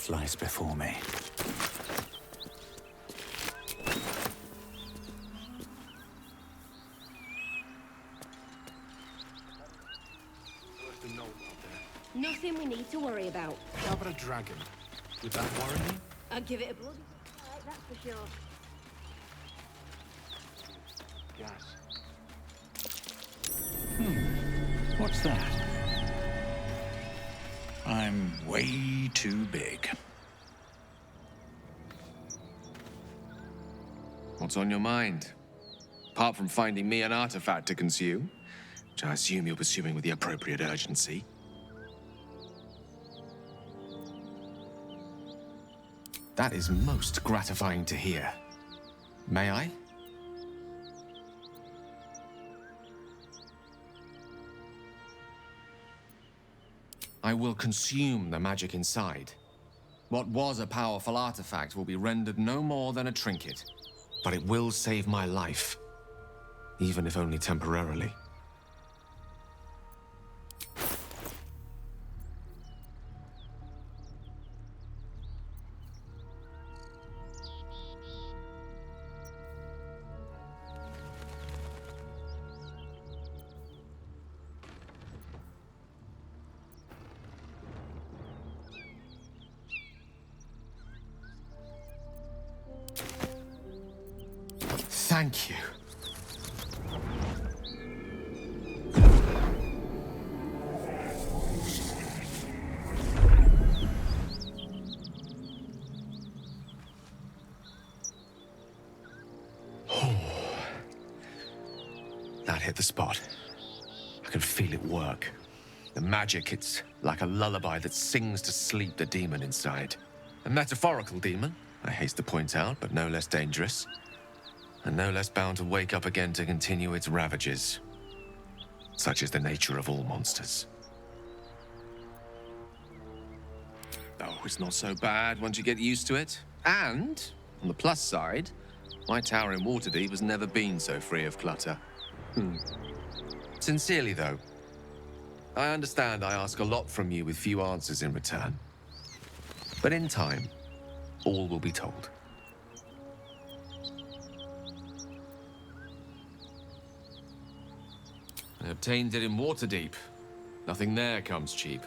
lies before me. Nothing we need to worry about. How about a dragon? Would that worry you? I'd give it a bloody fight, that's for sure. Gas. What's that? I'm way too big. What's on your mind? Apart from finding me an artifact to consume, which I assume you're pursuing with the appropriate urgency. That is most gratifying to hear. May I? I will consume the magic inside. What was a powerful artifact will be rendered no more than a trinket. But it will save my life, even if only temporarily. Thank you. That hit the spot. I can feel it work. The magic, it's like a lullaby that sings to sleep the demon inside. A metaphorical demon, I haste to point out, but no less dangerous. And no less bound to wake up again to continue its ravages. Such is the nature of all monsters. Oh, it's not so bad once you get used to it. And, on the plus side, my tower in Waterdeep has never been so free of clutter. Sincerely, though, I understand I ask a lot from you with few answers in return. But in time, all will be told. I obtained it in Waterdeep. Nothing there comes cheap.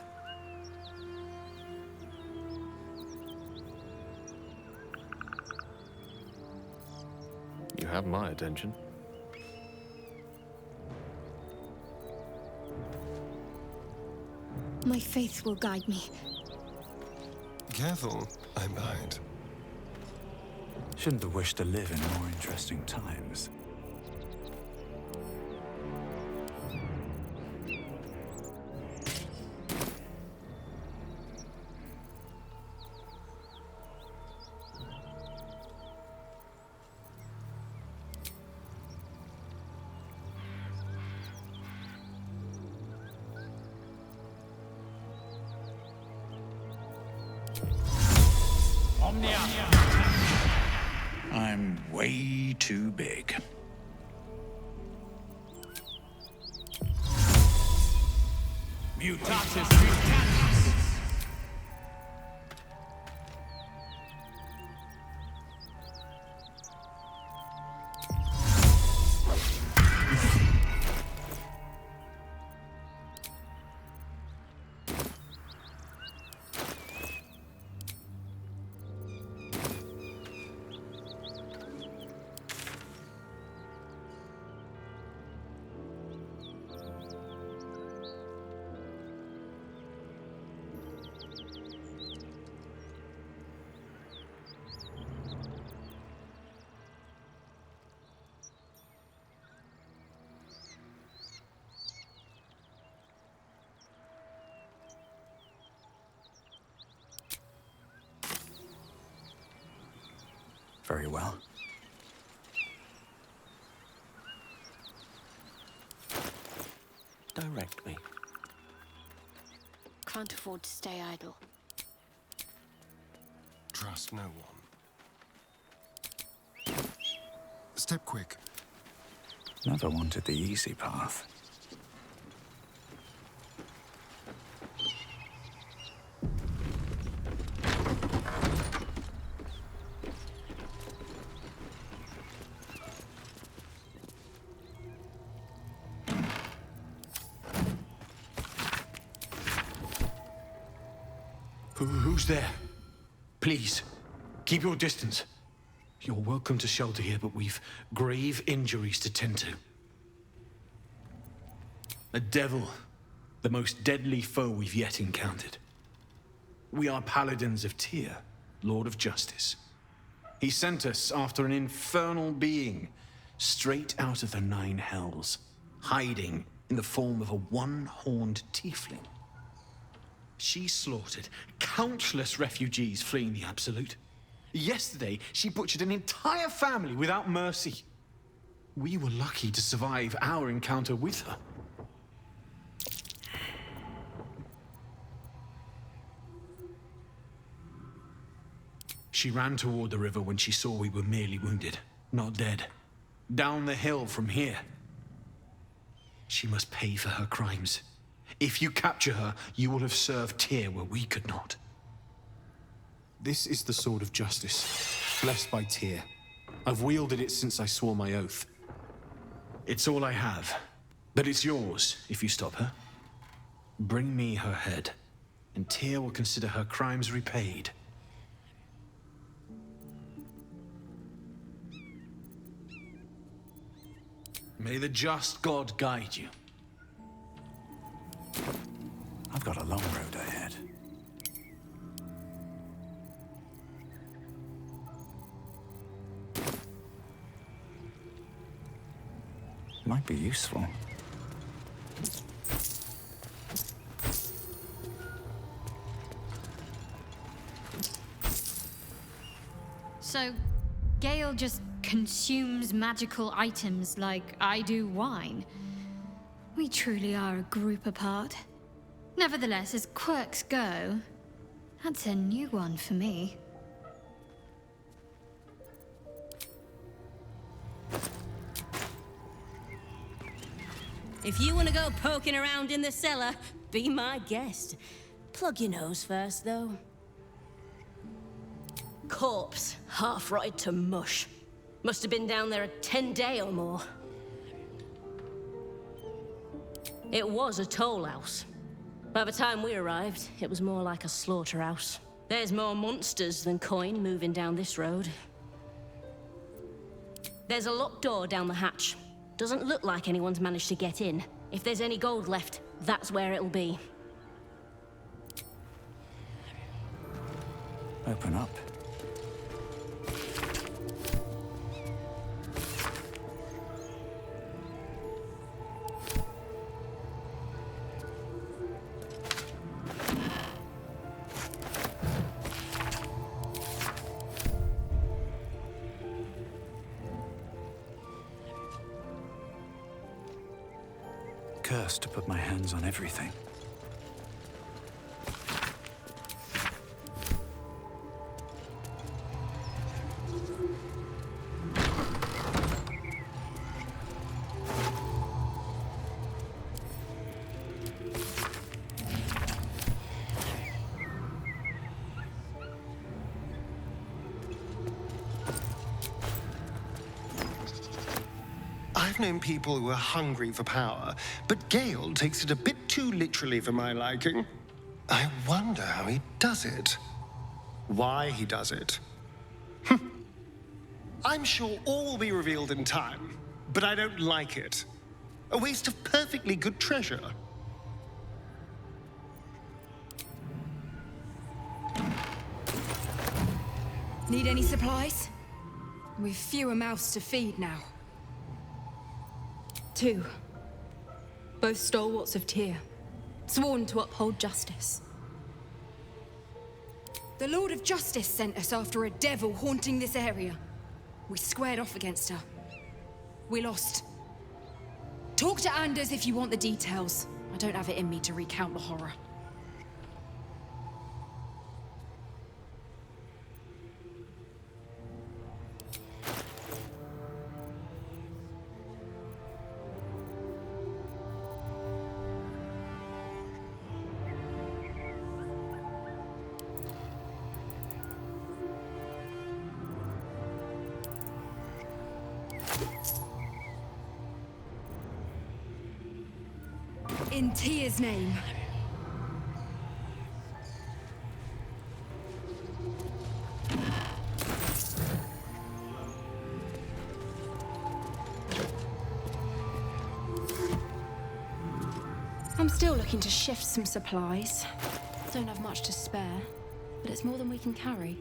You have my attention. My faith will guide me. Careful, I'm behind. Shouldn't have wished to live in more interesting times. I'm way too big. Mutatis mutandis. Very well. Direct me. Can't afford to stay idle. Trust no one. Step quick. Never wanted the easy path. Who's there? Please, keep your distance. You're welcome to shelter here, but we've grave injuries to tend to. A devil, the most deadly foe we've yet encountered. We are paladins of Tyr, Lord of Justice. He sent us after an infernal being, straight out of the Nine Hells, hiding in the form of a one-horned tiefling. She slaughtered countless refugees fleeing the Absolute. Yesterday, she butchered an entire family without mercy. We were lucky to survive our encounter with her. She ran toward the river when she saw we were merely wounded, not dead. Down the hill from here. She must pay for her crimes. If you capture her, you will have served Tyr where we could not. This is the sword of justice, blessed by Tyr. I've wielded it since I swore my oath. It's all I have, but it's yours if you stop her. Bring me her head, and Tyr will consider her crimes repaid. May the just God guide you. I've got a long road ahead. Might be useful. So, Gale just consumes magical items like I do wine. We truly are a group apart. Nevertheless, as quirks go, that's a new one for me. If you want to go poking around in the cellar, be my guest. Plug your nose first, though. Corpse, half rotted to mush. Must have been down there a 10-day or more. It was a toll house. By the time we arrived, it was more like a slaughterhouse. There's more monsters than coin moving down this road. There's a locked door down the hatch. Doesn't look like anyone's managed to get in. If there's any gold left, that's where it'll be. Open up. Cursed to put my hands on everything. I've known people who are hungry for power, but Gale takes it a bit too literally for my liking. I wonder how he does it. Why he does it. I'm sure all will be revealed in time, but I don't like it. A waste of perfectly good treasure. Need any supplies? We've fewer mouths to feed now. 2. Both stalwarts of Tyr, sworn to uphold justice. The Lord of Justice sent us after a devil haunting this area. We squared off against her. We lost. Talk to Anders if you want the details. I don't have it in me to recount the horror. In Tyr's name. I'm still looking to shift some supplies. Don't have much to spare, but it's more than we can carry.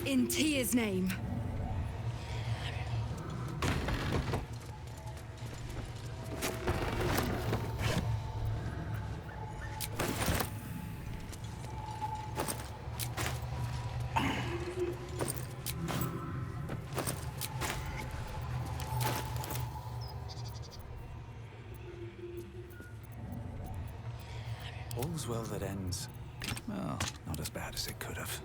In Tia's name. All's well that ends. Well, not as bad as it could have.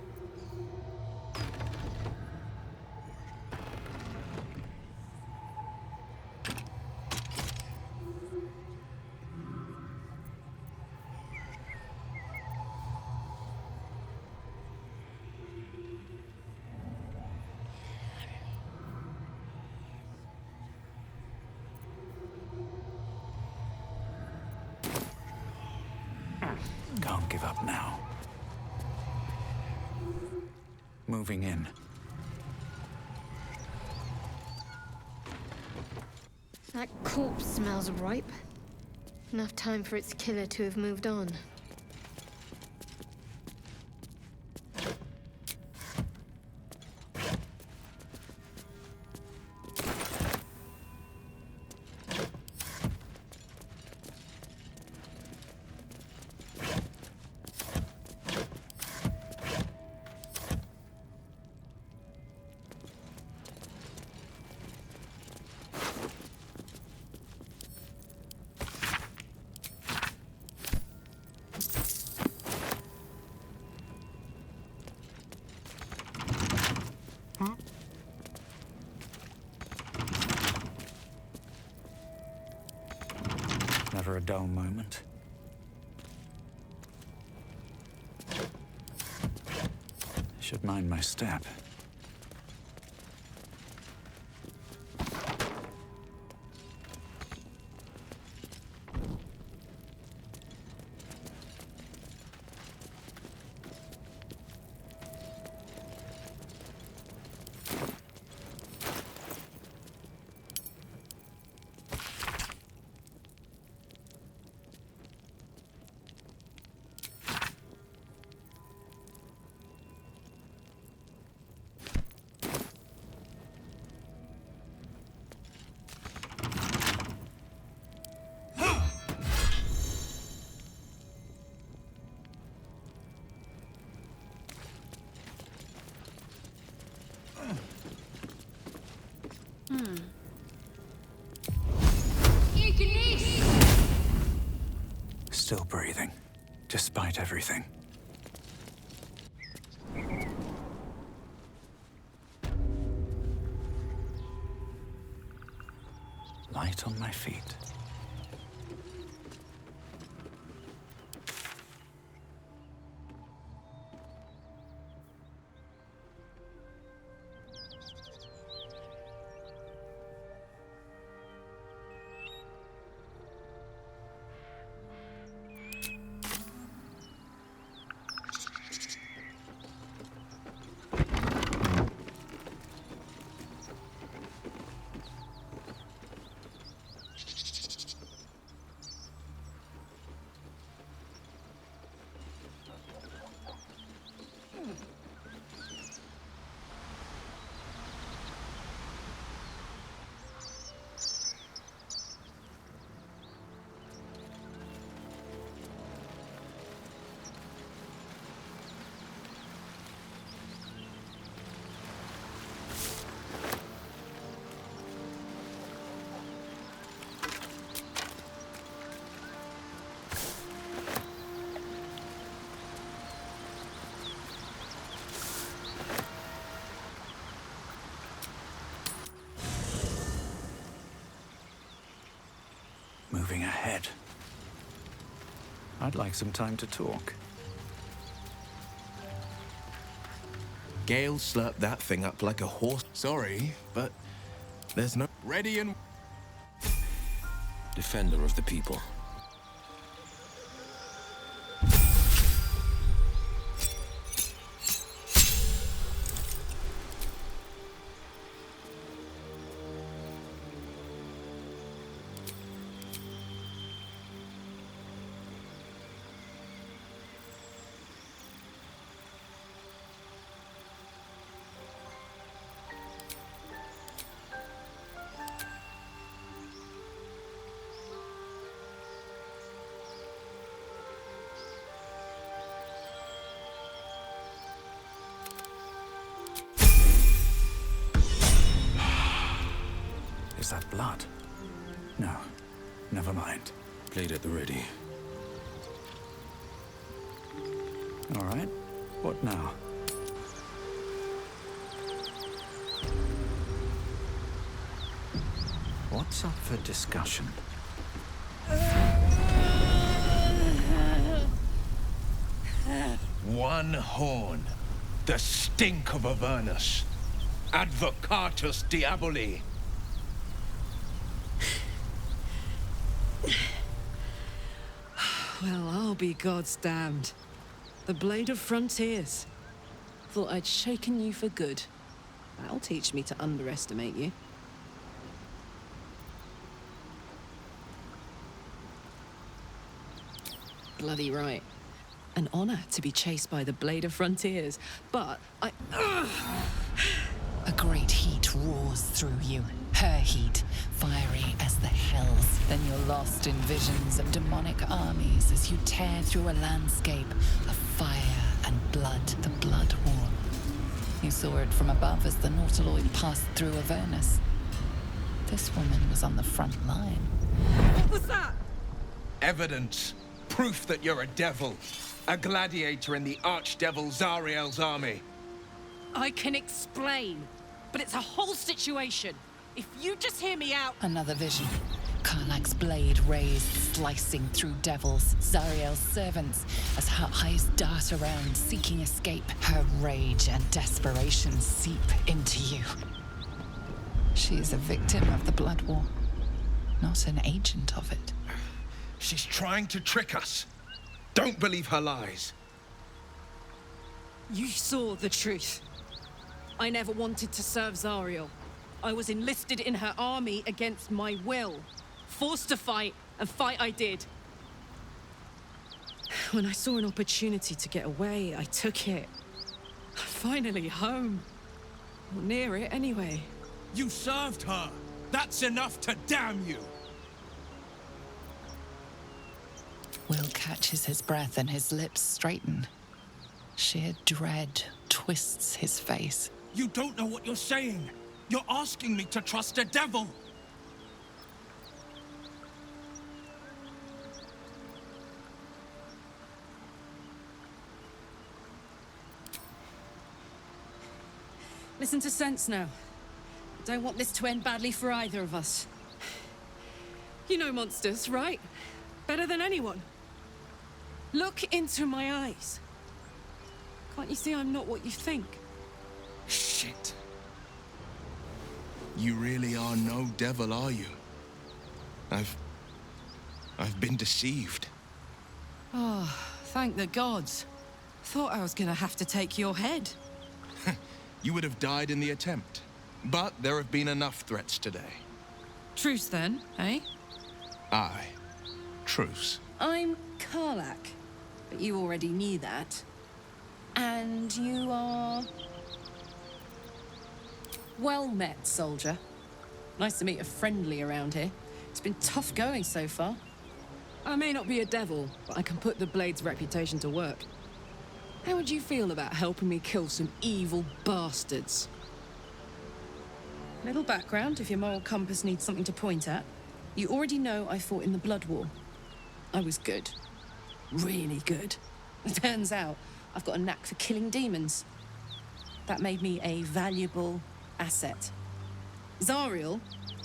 Can't give up now. Moving in. That corpse smells ripe. Enough time for its killer to have moved on. Never a dull moment. Should mind my step. Still breathing, despite everything. Light on my feet. ahead. I'd like some time to talk. Gale slurped that thing up like a horse. Sorry, but there's no... Ready and... Defender of the people. Is that blood? No. Never mind. Blade at the ready. All right. What now? What's up for discussion? One horn. The stink of Avernus. Advocatus diaboli. Well, I'll be God's damned. The Blade of Frontiers. Thought I'd shaken you for good. That'll teach me to underestimate you. Bloody right. An honor to be chased by the Blade of Frontiers, but I... A great heat roars through you. Her heat, fiery as the hells. Then you're lost in visions of demonic armies as you tear through a landscape of fire and blood, the Blood War. You saw it from above as the Nautiloid passed through Avernus. This woman was on the front line. What was that? Evidence. Proof that you're a devil. A gladiator in the archdevil Zariel's army. I can explain, but it's a whole situation. If you just hear me out... Another vision. Karlach's blade raised, slicing through devils, Zariel's servants, as her eyes dart around, seeking escape. Her rage and desperation seep into you. She is a victim of the Blood War, not an agent of it. She's trying to trick us. Don't believe her lies. You saw the truth. I never wanted to serve Zariel. I was enlisted in her army against my will. Forced to fight, and fight I did. When I saw an opportunity to get away, I took it. Finally home. Or near it, anyway. You served her. That's enough to damn you. Will catches his breath and his lips straighten. Sheer dread twists his face. You don't know what you're saying. You're asking me to trust a devil. Listen to sense now. Don't want this to end badly for either of us. You know monsters, right? Better than anyone. Look into my eyes. Can't you see I'm not what you think? Shit. You really are no devil, are you? I've been deceived. Oh, thank the gods. Thought I was gonna have to take your head. You would have died in the attempt. But there have been enough threats today. Truce then, eh? Aye. Truce. I'm Karlach, but you already knew that. And you are... Well met, soldier. Nice to meet a friendly around here. It's been tough going so far. I may not be a devil, but I can put the Blade's reputation to work. How would you feel about helping me kill some evil bastards? Little background, if your moral compass needs something to point at. You already know I fought in the Blood War. I was good. Really good. It turns out I've got a knack for killing demons. That made me a valuable asset. Zariel,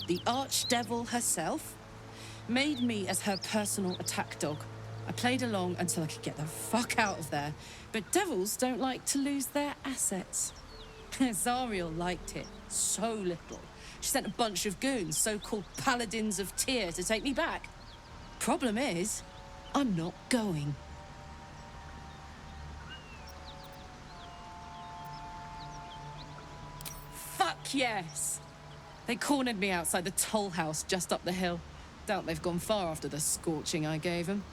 the archdevil herself, made me as her personal attack dog. I played along until I could get the fuck out of there. But devils don't like to lose their assets. Zariel liked it so little. She sent a bunch of goons, so-called paladins of Tyr, to take me back. Problem is, I'm not going. Fuck yes! They cornered me outside the toll house just up the hill. Doubt they've gone far after the scorching I gave them.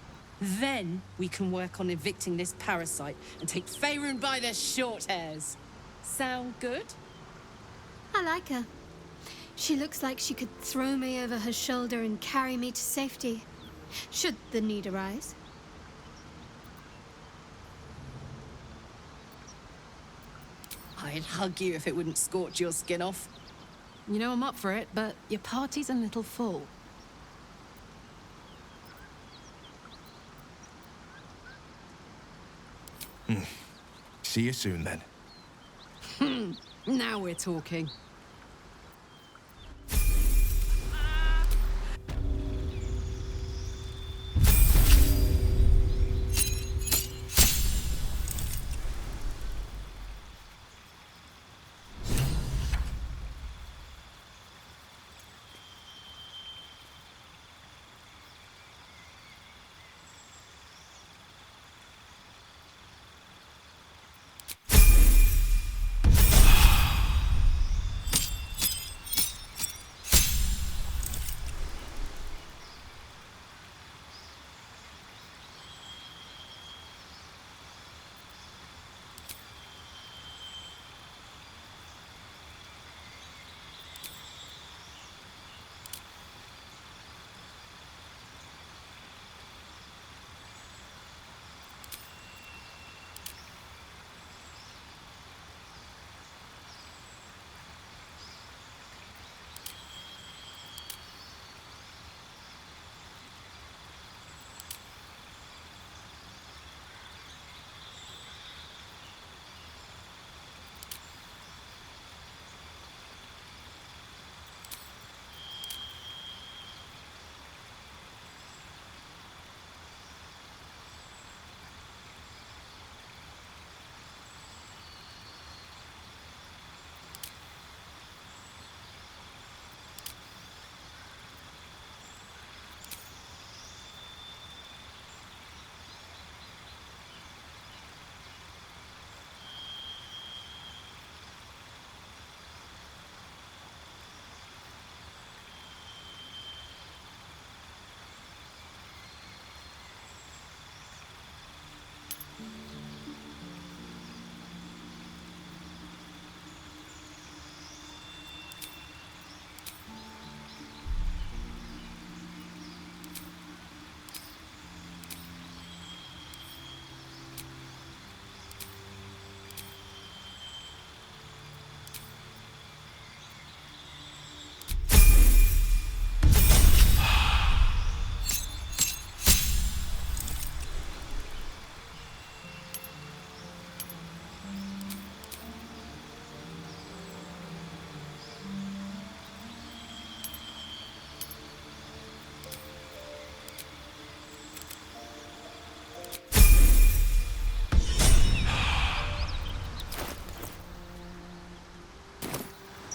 Then we can work on evicting this parasite and take Faerun by the short hairs. Sound good? I like her. She looks like she could throw me over her shoulder and carry me to safety, should the need arise. I'd hug you if it wouldn't scorch your skin off. You know I'm up for it, but your party's a little full. See you soon, then. Now we're talking.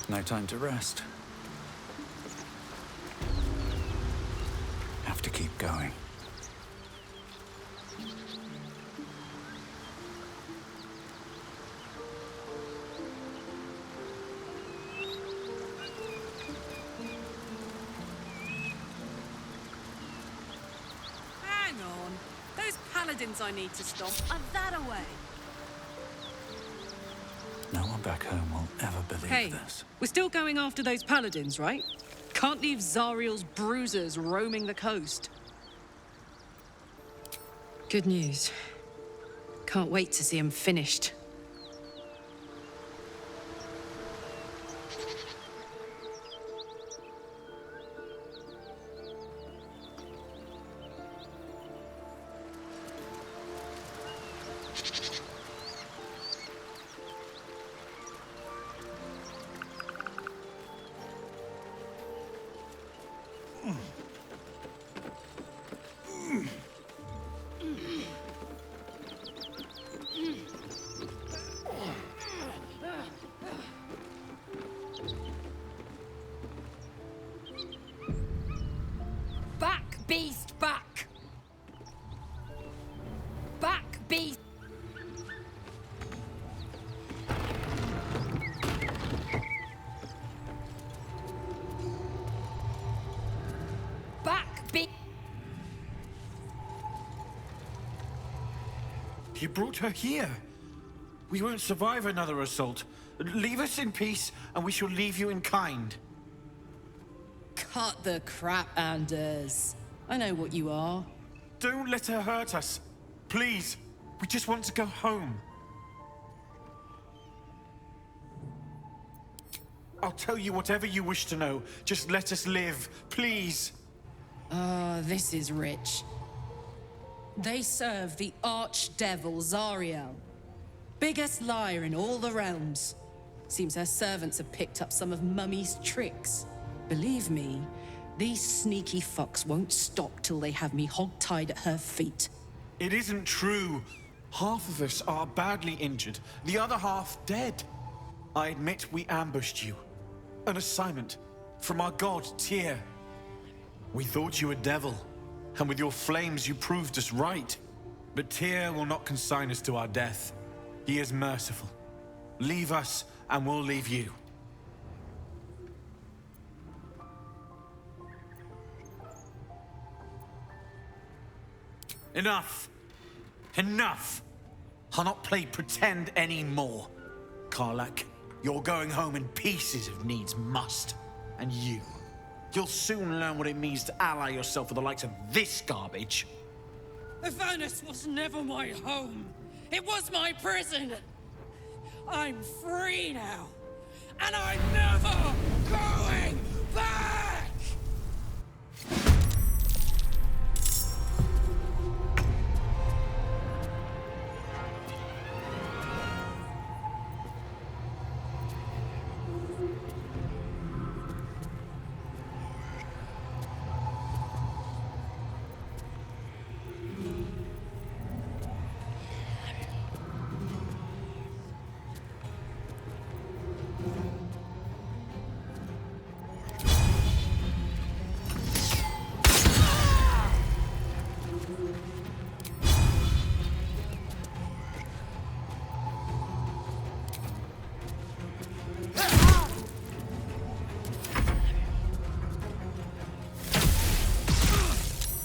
No time to rest. Have to keep going. Hang on. Those paladins I need to stop are that away. No one back home will ever believe Hey, this. we're still going after those paladins, right? Can't leave Zariel's bruisers roaming the coast. Good news. Can't wait to see them finished. beast back! Back, beast! Back, beast! You brought her here. We won't survive another assault. Leave us in peace, and we shall leave you in kind. Cut the crap, Anders. I know what you are. Don't let her hurt us. Please. We just want to go home. I'll tell you whatever you wish to know. Just let us live, please. This is rich. They serve the archdevil Zariel. Biggest liar in all the realms. Seems her servants have picked up some of Mummy's tricks. Believe me, these sneaky fucks won't stop till they have me hog-tied at her feet. It isn't true. Half of us are badly injured, the other half dead. I admit we ambushed you. An assignment from our god, Tyr. We thought you a devil, and with your flames you proved us right. But Tyr will not consign us to our death. He is merciful. Leave us, and we'll leave you. Enough! Enough! I'll not play pretend anymore. Karlach, you're going home in pieces if needs must. And you'll soon learn what it means to ally yourself with the likes of this garbage. Avernus was never my home. It was my prison. I'm free now. And I'm never going back!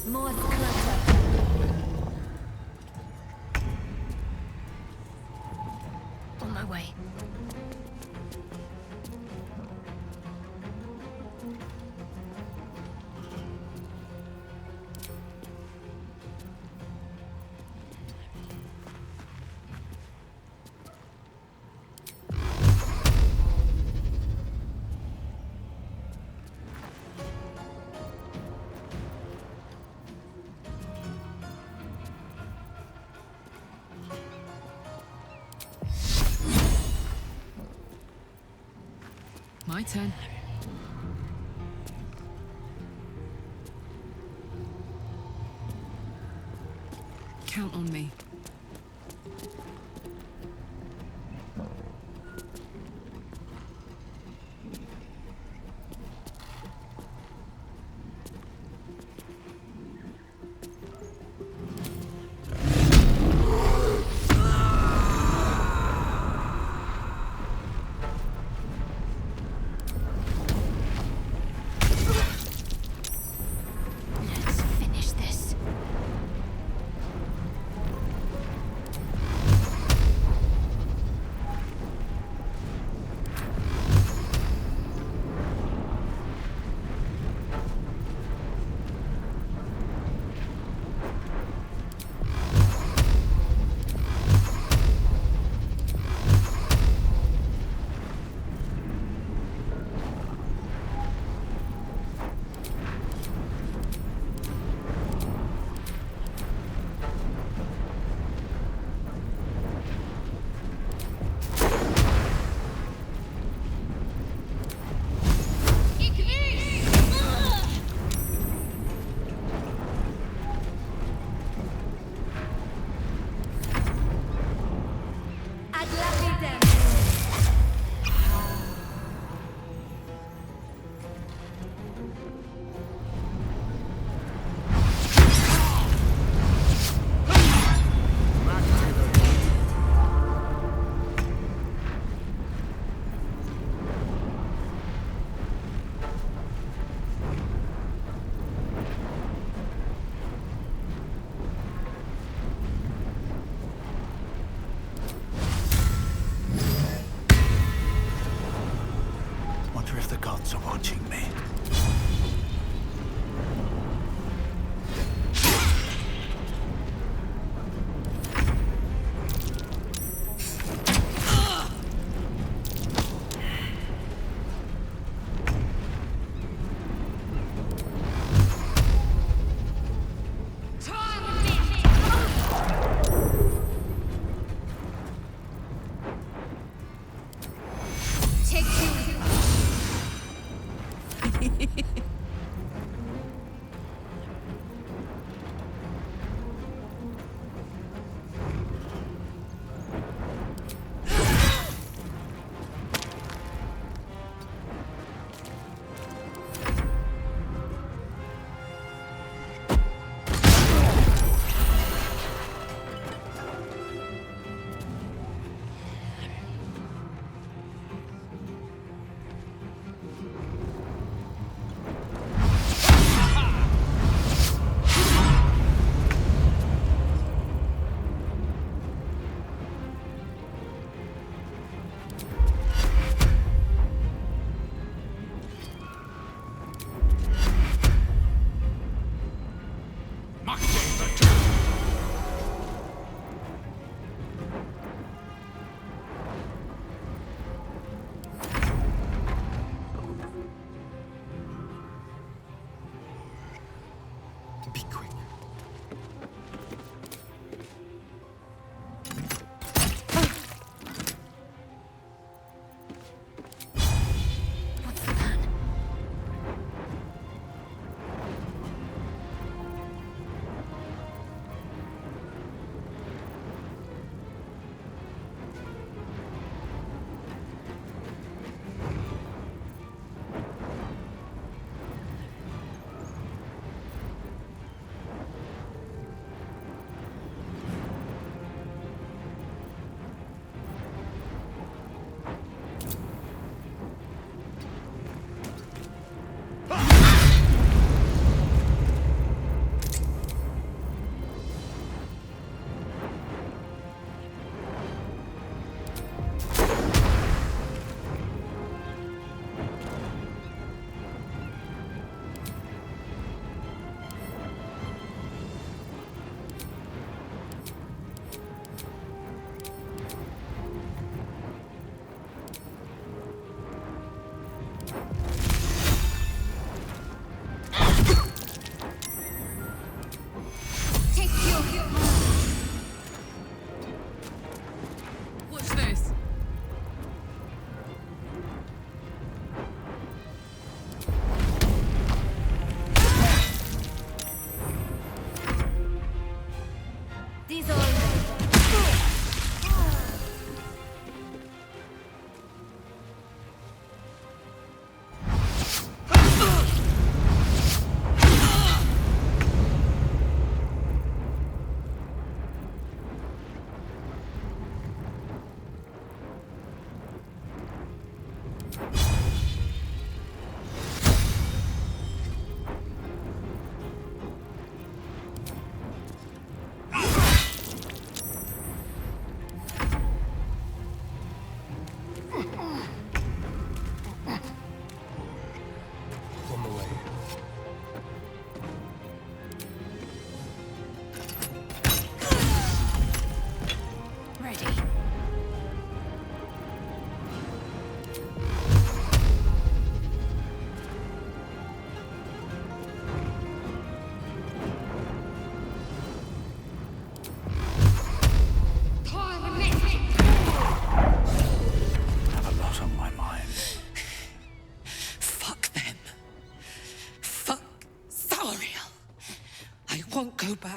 More clutter. On my way. My turn. Count on me.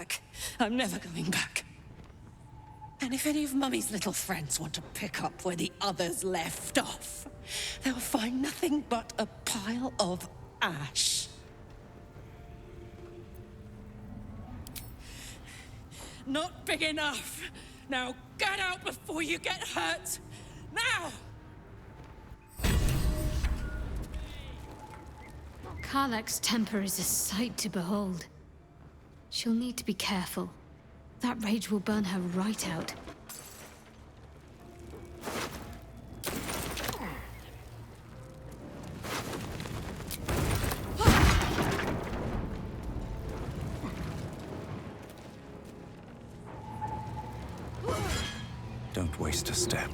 back. I'm never going back. And if any of Mummy's little friends want to pick up where the others left off, they'll find nothing but a pile of ash. Not big enough. Now get out before you get hurt. Now! Karlach's temper is a sight to behold. She'll need to be careful. That rage will burn her right out. Don't waste a step.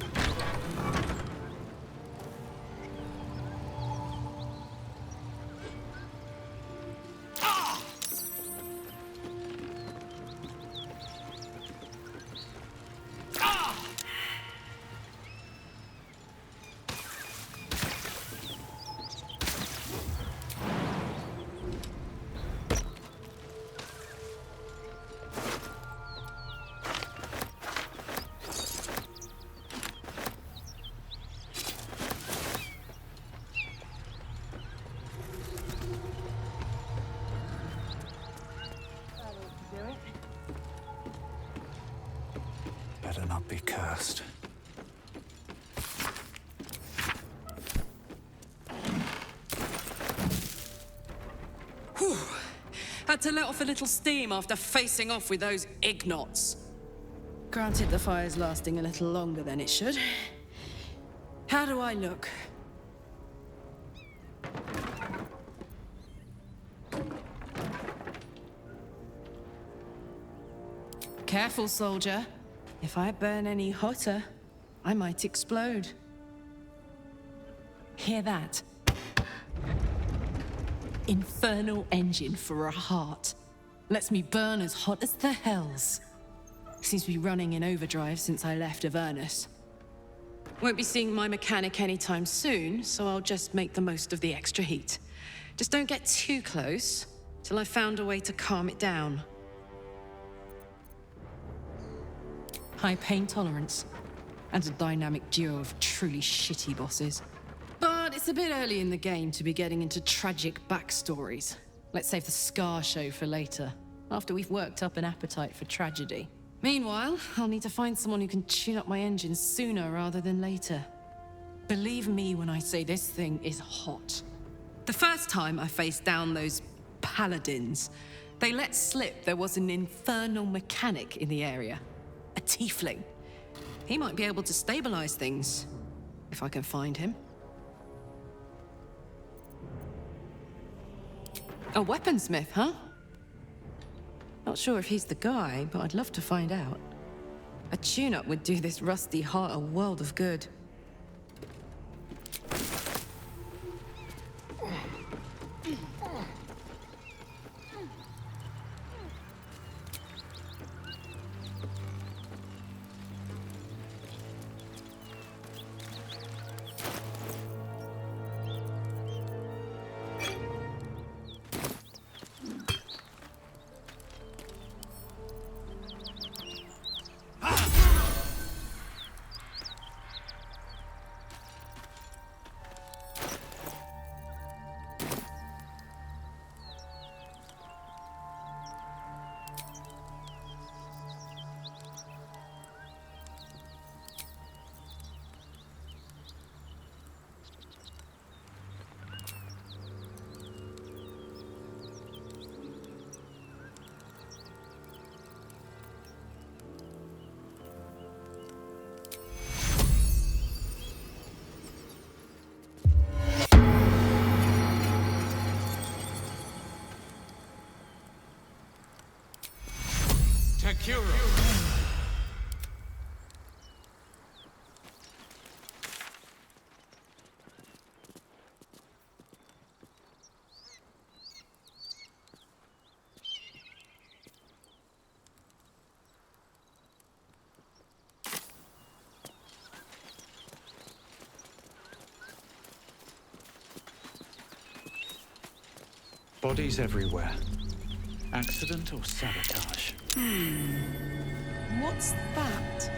Better not be cursed. Whew. Had to let off a little steam after facing off with those ignots. Granted, the fire's lasting a little longer than it should. How do I look? Careful, soldier. If I burn any hotter, I might explode. Hear that? Infernal engine for a heart. Lets me burn as hot as the hells. Seems to be running in overdrive since I left Avernus. Won't be seeing my mechanic anytime soon, so I'll just make the most of the extra heat. Just don't get too close till I've found a way to calm it down. High pain tolerance, and a dynamic duo of truly shitty bosses. But it's a bit early in the game to be getting into tragic backstories. Let's save the Scar show for later, after we've worked up an appetite for tragedy. Meanwhile, I'll need to find someone who can tune up my engine sooner rather than later. Believe me when I say this thing is hot. The first time I faced down those paladins, they let slip there was an infernal mechanic in the area. A tiefling. He might be able to stabilize things, if I can find him. A weaponsmith, huh? Not sure if he's the guy, but I'd love to find out. A tune-up would do this rusty heart a world of good. Bodies everywhere. Accident or sabotage? What's that?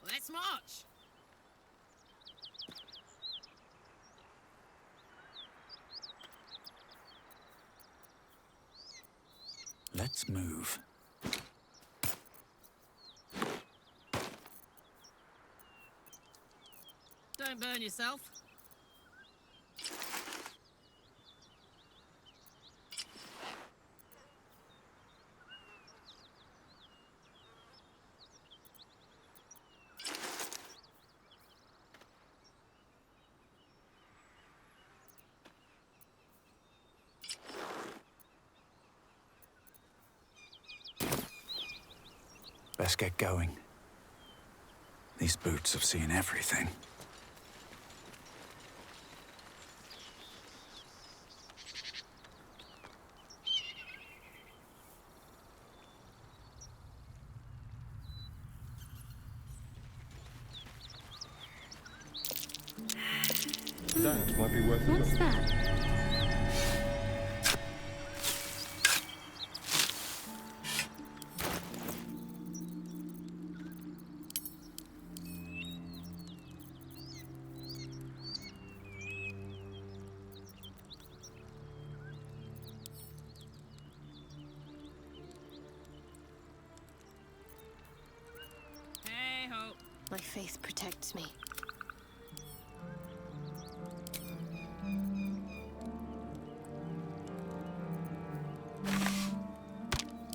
Let's march! Let's move. Don't burn yourself. Best get going. These boots have seen everything. That might be worth a look. What's that? Hey ho. My faith protects me.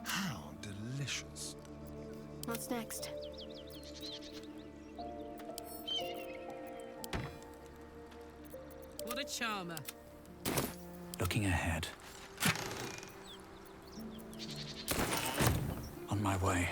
How delicious. What's next? What a charmer. Looking ahead. On my way.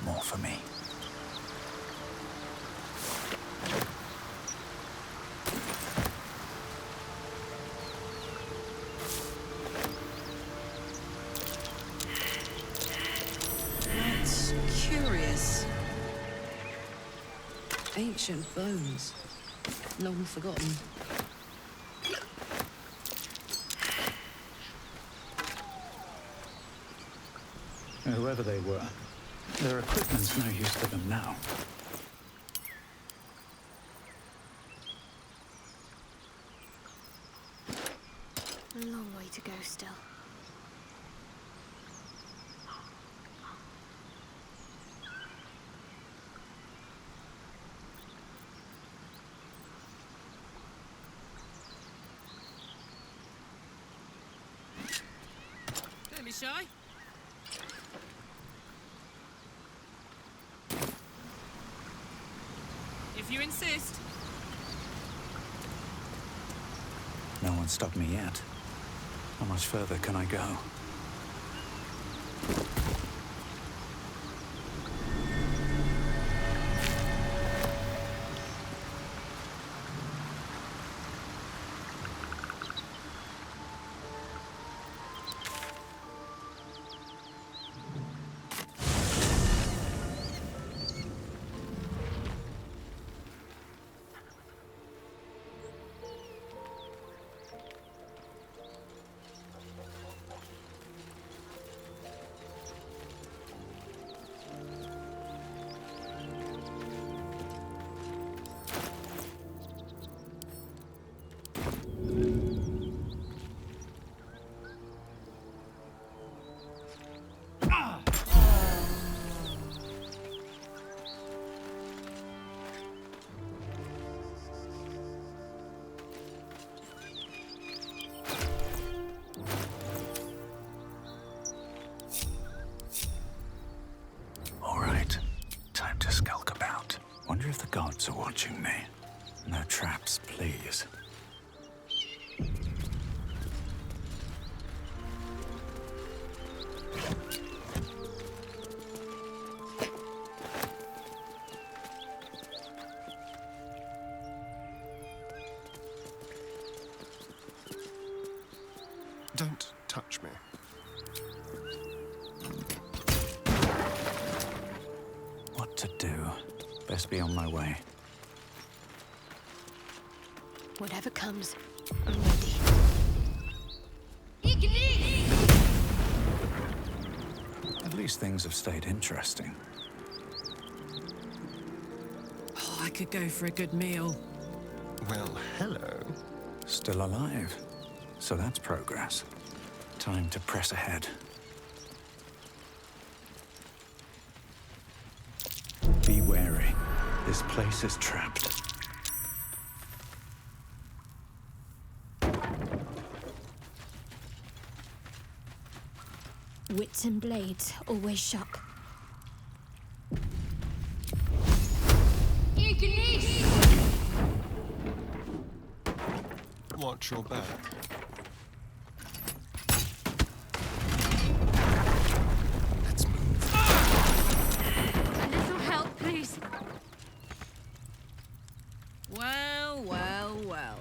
More for me. That's curious. Ancient bones. Long forgotten. Whoever they were, their equipment's no use to them now. A long way to go still. Don't be shy. If you insist. No one stopped me yet. How much further can I go? wonder if the gods are watching me. No traps, please. Don't touch me. What to do? Best be on my way. Whatever comes, I'm ready. At least things have stayed interesting. Oh, I could go for a good meal. Well, hello. Still alive. So that's progress. Time to press ahead. Be wary. This place is trapped. Wits and blades, always sharp. Watch your back. Let's move. A little help, please. Well, well, well.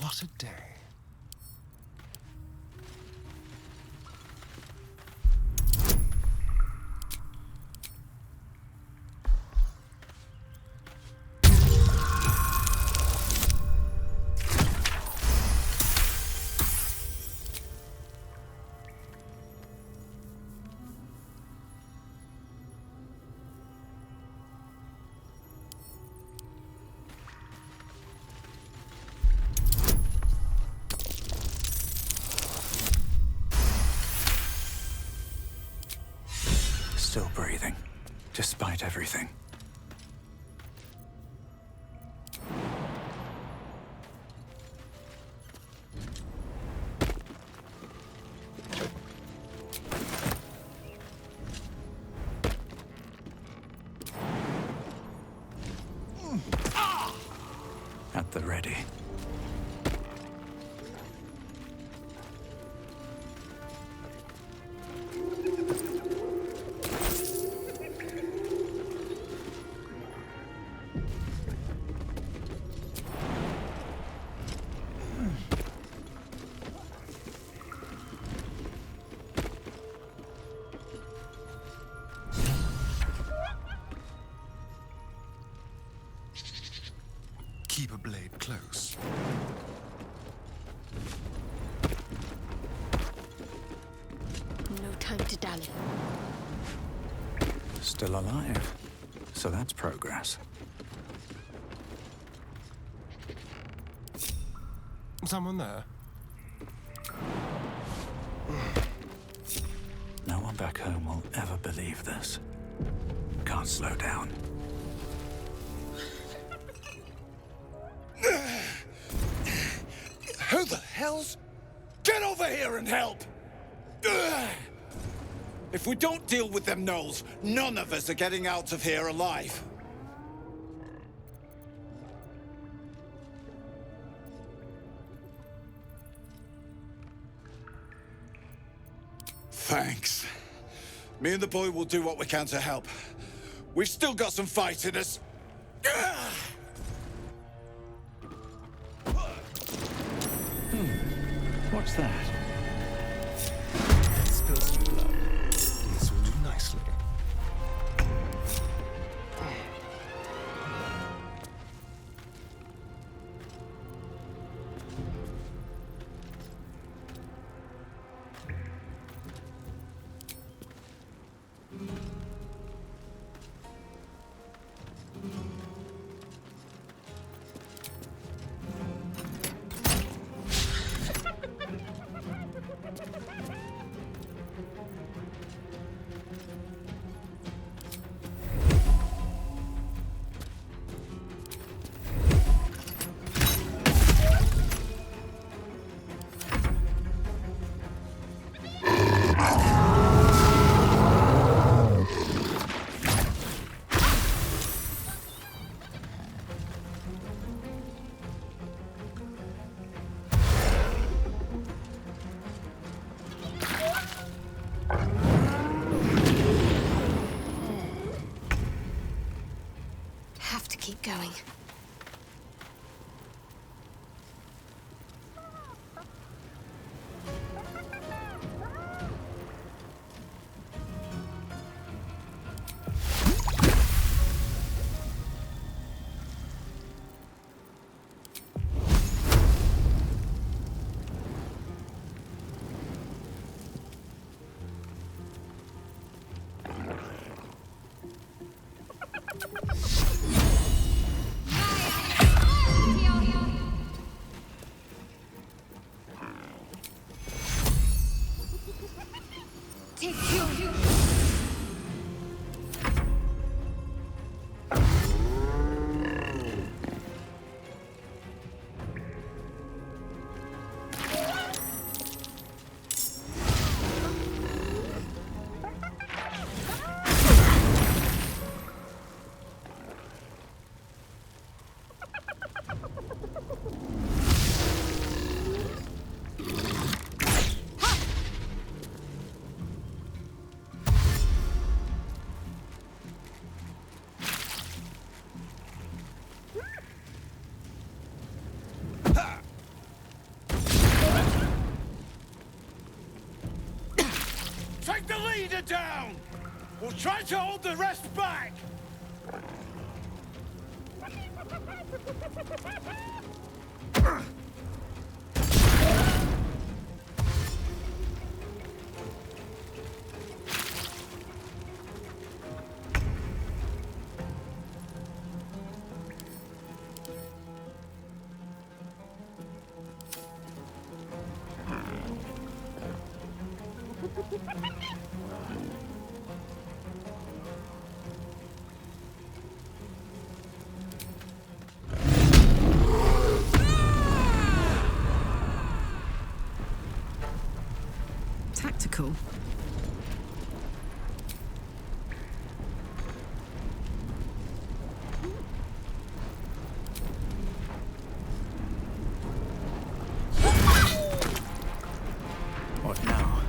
What a day. Still breathing, despite everything. At the ready. Keep a blade close. No time to dally. Still alive. So that's progress. Someone there? No one back home will ever believe this. Can't slow down. Who the hell's... Get over here and help! Ugh! If we don't deal with them gnolls, none of us are getting out of here alive. Thanks. Me and the boy will do what we can to help. We've still got some fight in us. Ugh! What's that? Spill some blood. This will do nicely. keep going. Take the leader down! We'll try to hold the rest back! Tactical. What now?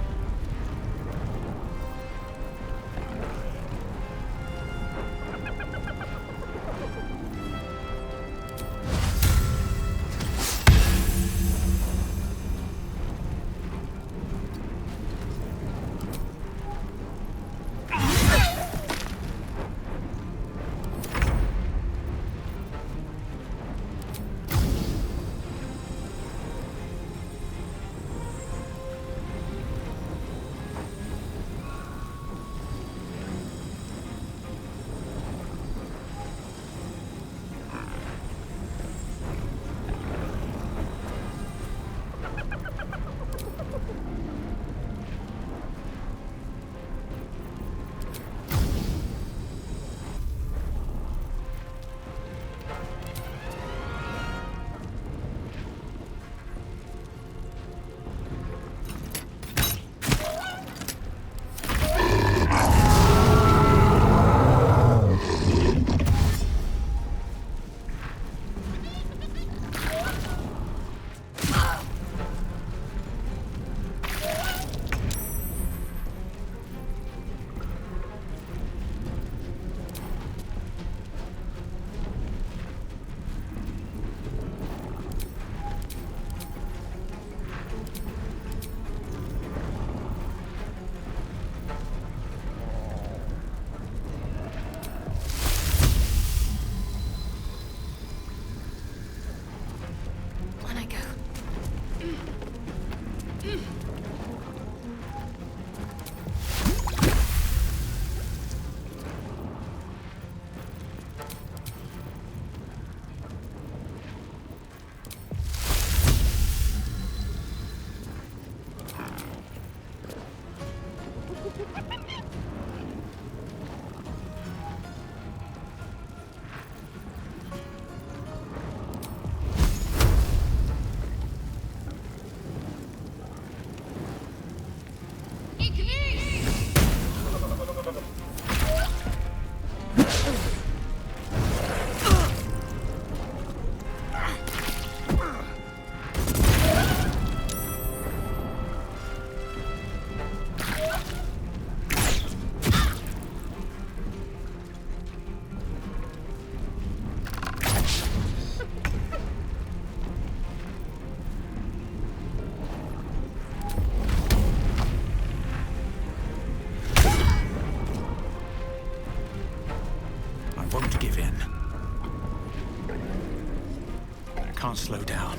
can't slow down.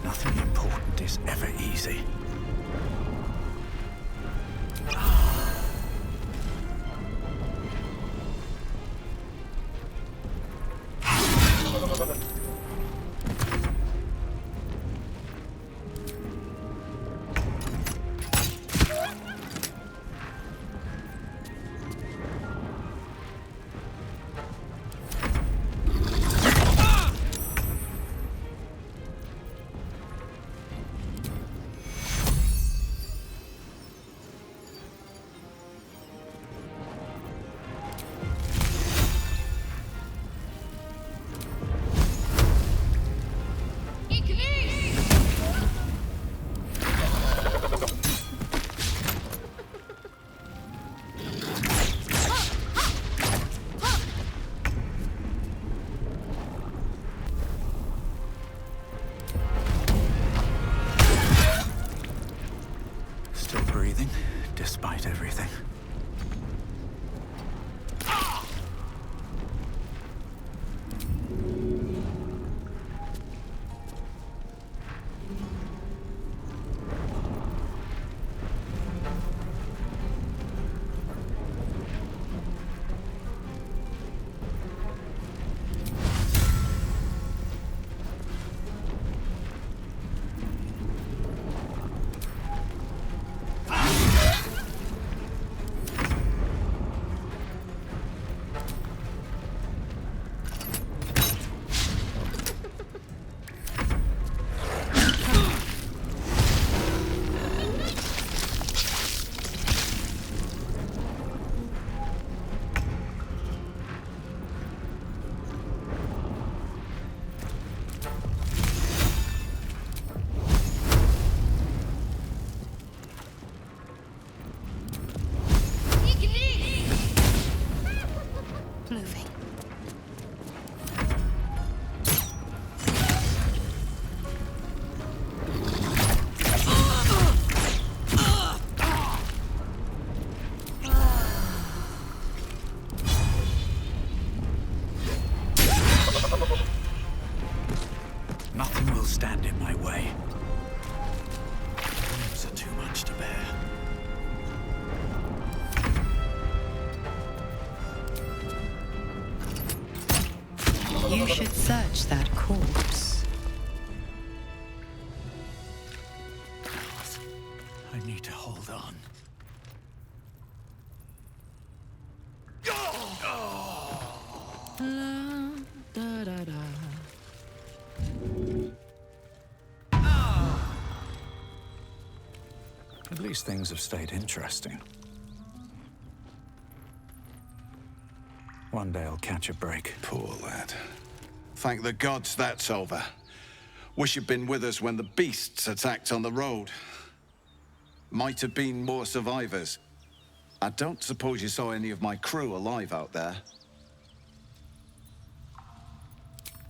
Nothing important is ever easy. Breathing, despite everything. Nothing will stand in my way. Dreams are too much to bear. You should search that corpse. I need to hold on. At least things have stayed interesting. One day I'll catch a break. Poor lad. Thank the gods that's over. Wish you'd been with us when the beasts attacked on the road. Might have been more survivors. I don't suppose you saw any of my crew alive out there.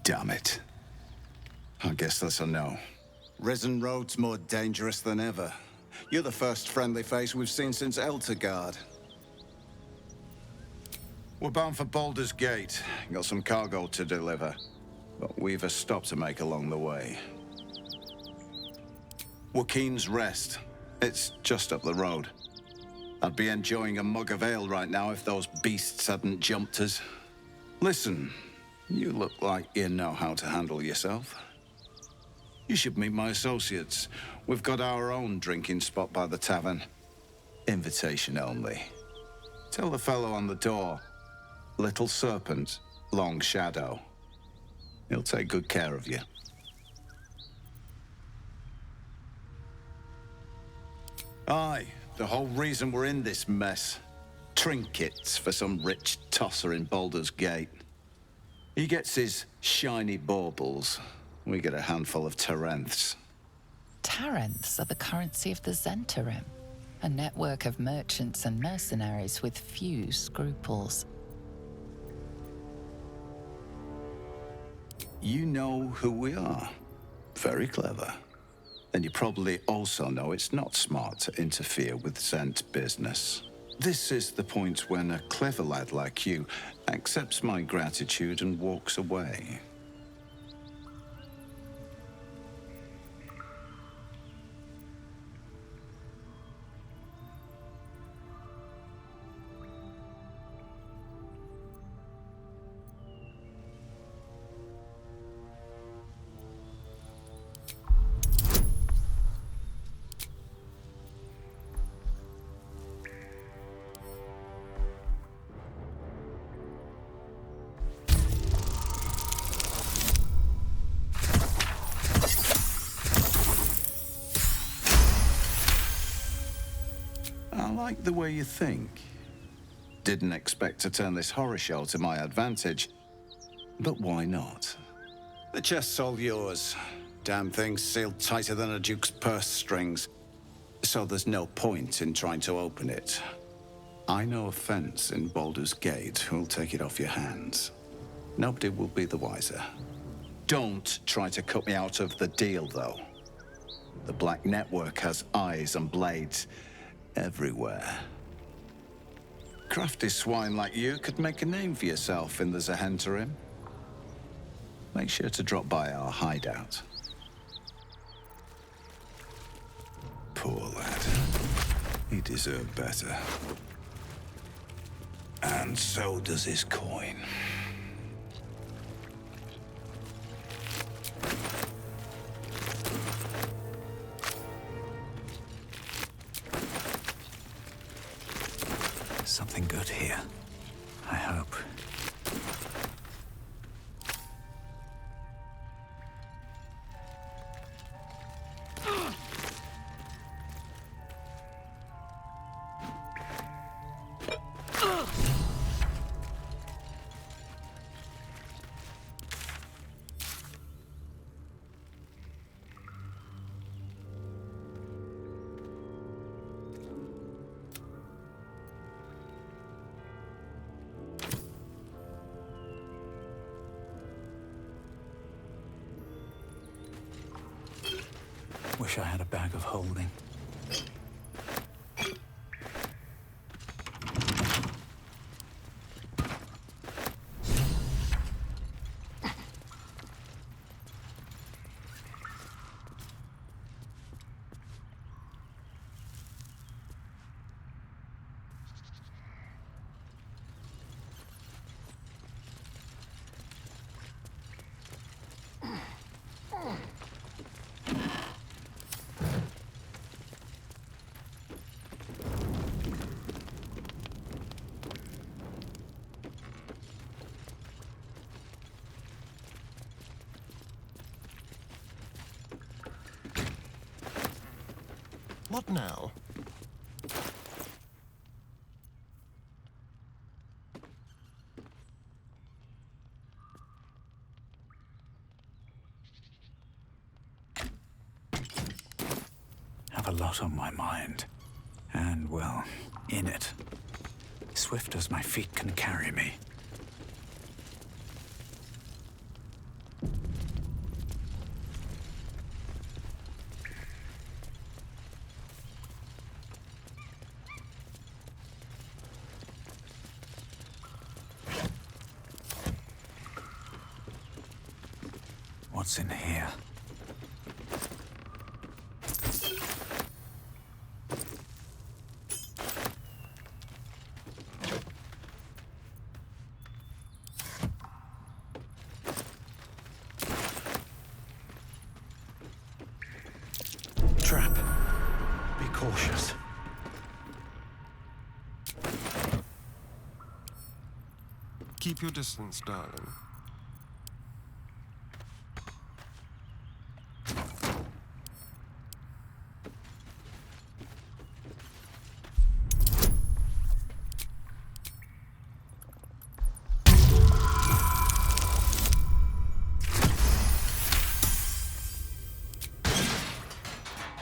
Damn it. I guess that's a no. Risen Road's more dangerous than ever. You're the first friendly face we've seen since Eltergard. We're bound for Baldur's Gate. Got some cargo to deliver. But we've a stop to make along the way. Waukeen's Rest. It's just up the road. I'd be enjoying a mug of ale right now if those beasts hadn't jumped us. Listen, you look like you know how to handle yourself. You should meet my associates. We've got our own drinking spot by the tavern. Invitation only. Tell the fellow on the door, Little Serpent, Long Shadow. He'll take good care of you. Aye, the whole reason we're in this mess. Trinkets for some rich tosser in Baldur's Gate. He gets his shiny baubles. We get a handful of Tarenths. Tarenths are the currency of the Zentarim, a network of merchants and mercenaries with few scruples. You know who we are. Very clever. And you probably also know it's not smart to interfere with Zent business. This is the point when a clever lad like you accepts my gratitude and walks away. I like the way you think. Didn't expect to turn this horror show to my advantage, but why not? The chest's all yours. Damn thing's sealed tighter than a duke's purse strings. So there's no point in trying to open it. I know a fence in Baldur's Gate who'll take it off your hands. Nobody will be the wiser. Don't try to cut me out of the deal, though. The Black Network has eyes and blades everywhere. Crafty swine like you could make a name for yourself in the Zahentarim. Make sure to drop by our hideout. Poor lad. He deserved better. And so does his coin. Something good here, I hope. Wish I had a bag of holding. What now? Have a lot on my mind. And, well, in it. Swift as my feet can carry me. What's in here? trap. Be cautious. Keep your distance, darling.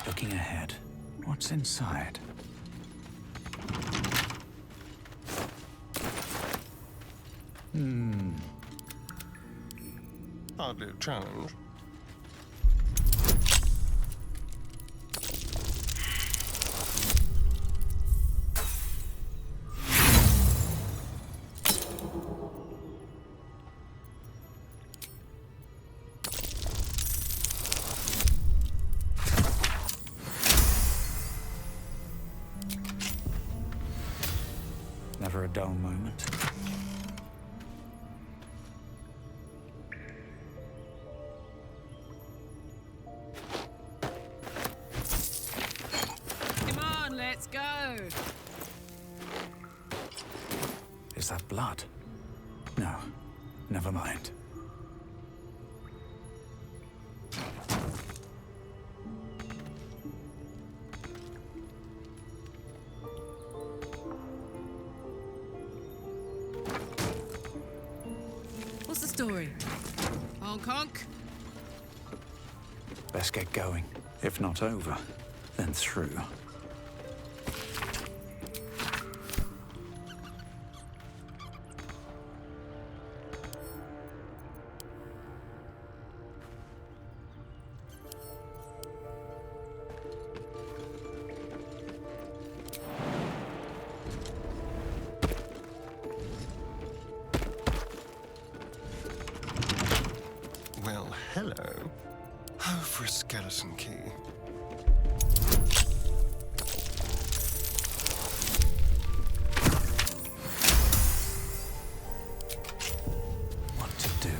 Looking ahead, what's inside? Hardly a challenge. Never a dull moment. Come on, let's go. Is that blood? No, never mind. What's the story? Hong Kong? Best get going. If not over, then through. Well, hello. Oh, for a skeleton key. What to do?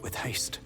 With haste.